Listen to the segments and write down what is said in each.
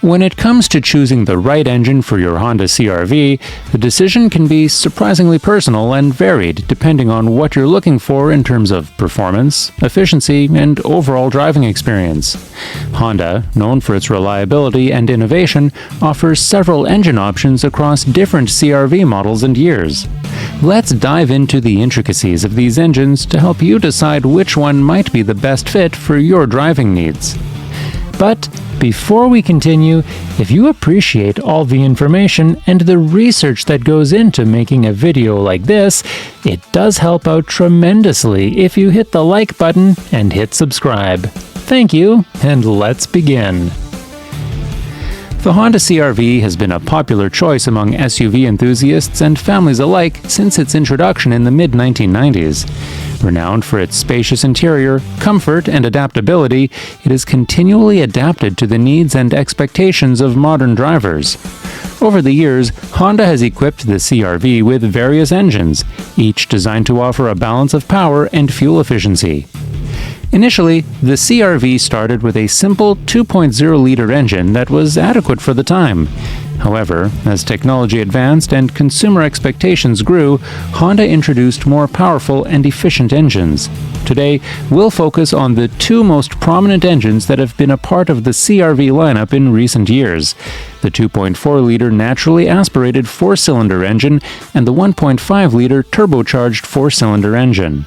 When it comes to choosing the right engine for your Honda CR-V, the decision can be surprisingly personal and varied depending on what you're looking for in terms of performance, efficiency, and overall driving experience. Honda, known for its reliability and innovation, offers several engine options across different CR-V models and years. Let's dive into the intricacies of these engines to help you decide which one might be the best fit for your driving needs. But before we continue, if you appreciate all the information and the research that goes into making a video like this, it does help out tremendously if you hit the like button and hit subscribe. Thank you, and let's begin. The Honda CR-V has been a popular choice among SUV enthusiasts and families alike since its introduction in the mid-1990s. Renowned for its spacious interior, comfort, and adaptability, it is continually adapted to the needs and expectations of modern drivers. Over the years, Honda has equipped the CR-V with various engines, each designed to offer a balance of power and fuel efficiency. Initially, the CR-V started with a simple 2.0-liter engine that was adequate for the time. However, as technology advanced and consumer expectations grew, Honda introduced more powerful and efficient engines. Today, we'll focus on the two most prominent engines that have been a part of the CR-V lineup in recent years: the 2.4-liter naturally aspirated four-cylinder engine and the 1.5-liter turbocharged four-cylinder engine.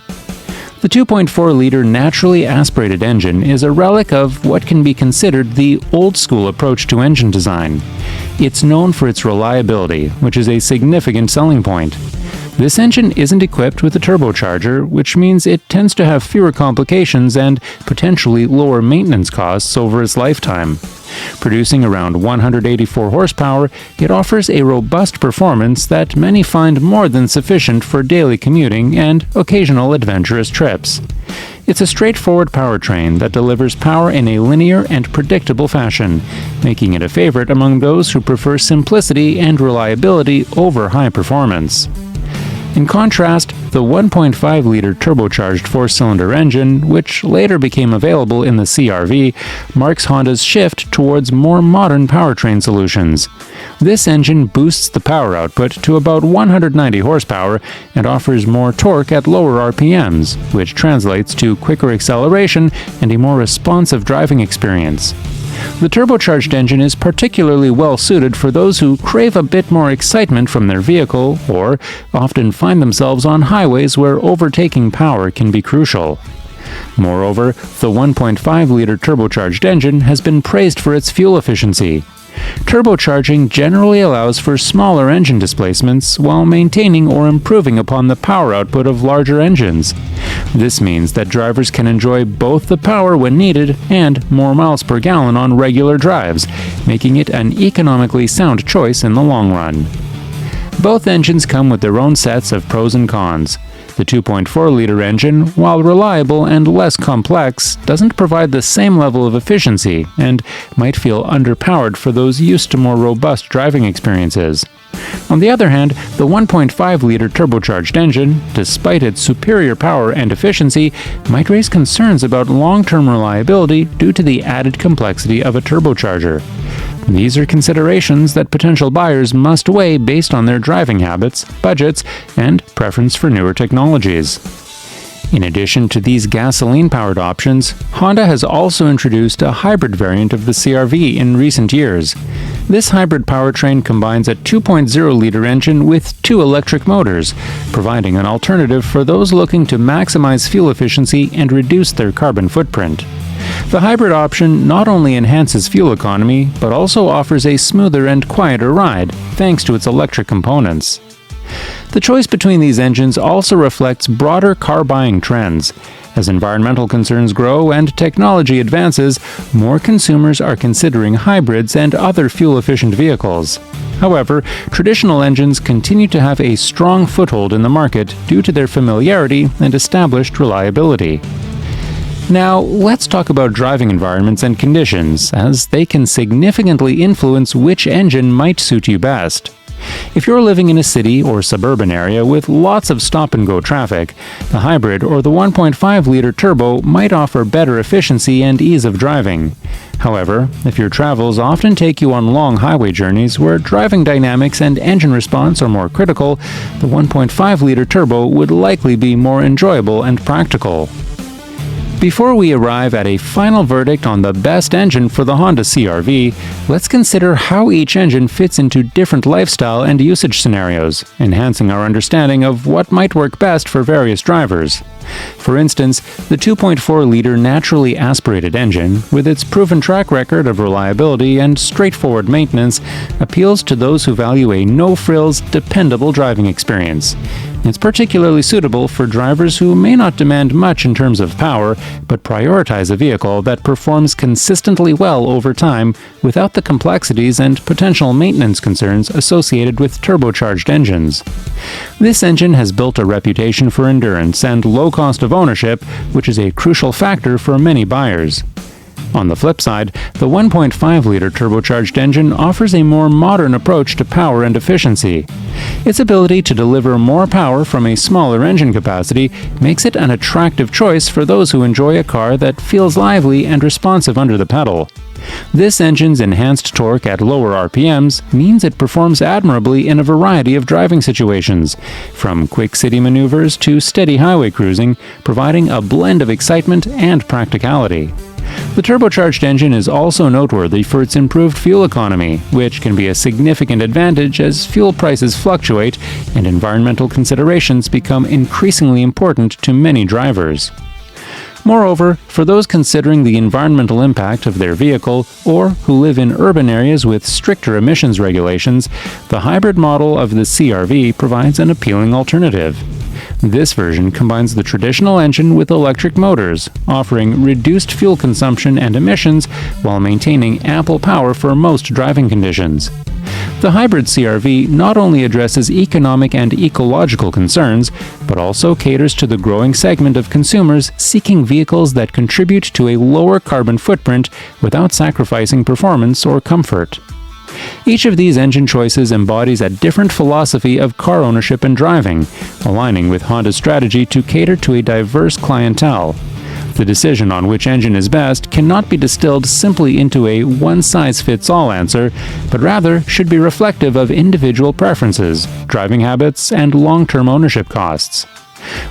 The 2.4-liter naturally aspirated engine is a relic of what can be considered the old-school approach to engine design. It's known for its reliability, which is a significant selling point. This engine isn't equipped with a turbocharger, which means it tends to have fewer complications and potentially lower maintenance costs over its lifetime. Producing around 184 horsepower, it offers a robust performance that many find more than sufficient for daily commuting and occasional adventurous trips. It's a straightforward powertrain that delivers power in a linear and predictable fashion, making it a favorite among those who prefer simplicity and reliability over high performance. In contrast, the 1.5-liter turbocharged four-cylinder engine, which later became available in the CR-V, marks Honda's shift towards more modern powertrain solutions. This engine boosts the power output to about 190 horsepower and offers more torque at lower RPMs, which translates to quicker acceleration and a more responsive driving experience. The turbocharged engine is particularly well suited for those who crave a bit more excitement from their vehicle or often find themselves on highways where overtaking power can be crucial. Moreover, the 1.5-liter turbocharged engine has been praised for its fuel efficiency. Turbocharging generally allows for smaller engine displacements while maintaining or improving upon the power output of larger engines. This means that drivers can enjoy both the power when needed and more miles per gallon on regular drives, making it an economically sound choice in the long run. Both engines come with their own sets of pros and cons. The 2.4-liter engine, while reliable and less complex, doesn't provide the same level of efficiency and might feel underpowered for those used to more robust driving experiences. On the other hand, the 1.5-liter turbocharged engine, despite its superior power and efficiency, might raise concerns about long-term reliability due to the added complexity of a turbocharger. These are considerations that potential buyers must weigh based on their driving habits, budgets, and preference for newer technologies. In addition to these gasoline-powered options, Honda has also introduced a hybrid variant of the CR-V in recent years. This hybrid powertrain combines a 2.0-liter engine with two electric motors, providing an alternative for those looking to maximize fuel efficiency and reduce their carbon footprint. The hybrid option not only enhances fuel economy, but also offers a smoother and quieter ride, thanks to its electric components. The choice between these engines also reflects broader car buying trends. As environmental concerns grow and technology advances, more consumers are considering hybrids and other fuel-efficient vehicles. However, traditional engines continue to have a strong foothold in the market due to their familiarity and established reliability. Now, let's talk about driving environments and conditions, as they can significantly influence which engine might suit you best. If you're living in a city or suburban area with lots of stop-and-go traffic, the hybrid or the 1.5-liter turbo might offer better efficiency and ease of driving. However, if your travels often take you on long highway journeys where driving dynamics and engine response are more critical, the 1.5-liter turbo would likely be more enjoyable and practical. Before we arrive at a final verdict on the best engine for the Honda CR-V, let's consider how each engine fits into different lifestyle and usage scenarios, enhancing our understanding of what might work best for various drivers. For instance, the 2.4-liter naturally aspirated engine, with its proven track record of reliability and straightforward maintenance, appeals to those who value a no-frills, dependable driving experience. It's particularly suitable for drivers who may not demand much in terms of power, but prioritize a vehicle that performs consistently well over time without the complexities and potential maintenance concerns associated with turbocharged engines. This engine has built a reputation for endurance and low cost of ownership, which is a crucial factor for many buyers. On the flip side, the 1.5-liter turbocharged engine offers a more modern approach to power and efficiency. Its ability to deliver more power from a smaller engine capacity makes it an attractive choice for those who enjoy a car that feels lively and responsive under the pedal. This engine's enhanced torque at lower RPMs means it performs admirably in a variety of driving situations, from quick city maneuvers to steady highway cruising, providing a blend of excitement and practicality. The turbocharged engine is also noteworthy for its improved fuel economy, which can be a significant advantage as fuel prices fluctuate and environmental considerations become increasingly important to many drivers. Moreover, for those considering the environmental impact of their vehicle or who live in urban areas with stricter emissions regulations, the hybrid model of the CR-V provides an appealing alternative. This version combines the traditional engine with electric motors, offering reduced fuel consumption and emissions while maintaining ample power for most driving conditions. The hybrid CR-V not only addresses economic and ecological concerns, but also caters to the growing segment of consumers seeking vehicles that contribute to a lower carbon footprint without sacrificing performance or comfort. Each of these engine choices embodies a different philosophy of car ownership and driving, aligning with Honda's strategy to cater to a diverse clientele. The decision on which engine is best cannot be distilled simply into a one-size-fits-all answer, but rather should be reflective of individual preferences, driving habits, and long-term ownership costs.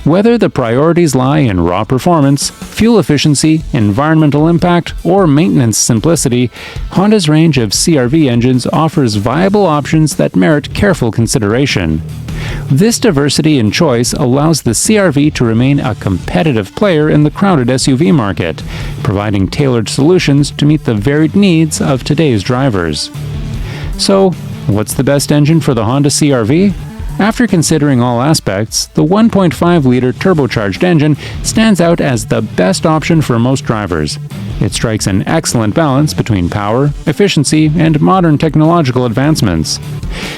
Whether the priorities lie in raw performance, fuel efficiency, environmental impact, or maintenance simplicity, Honda's range of CR-V engines offers viable options that merit careful consideration. This diversity in choice allows the CR-V to remain a competitive player in the crowded SUV market, providing tailored solutions to meet the varied needs of today's drivers. So, what's the best engine for the Honda CR-V? After considering all aspects, the 1.5-liter turbocharged engine stands out as the best option for most drivers. It strikes an excellent balance between power, efficiency, and modern technological advancements.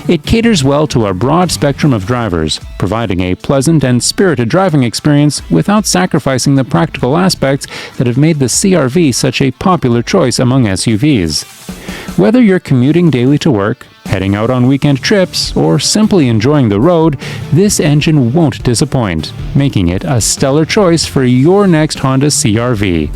It caters well to a broad spectrum of drivers, providing a pleasant and spirited driving experience without sacrificing the practical aspects that have made the CR-V such a popular choice among SUVs. Whether you're commuting daily to work, heading out on weekend trips, or simply enjoying the road, this engine won't disappoint, making it a stellar choice for your next Honda CR-V.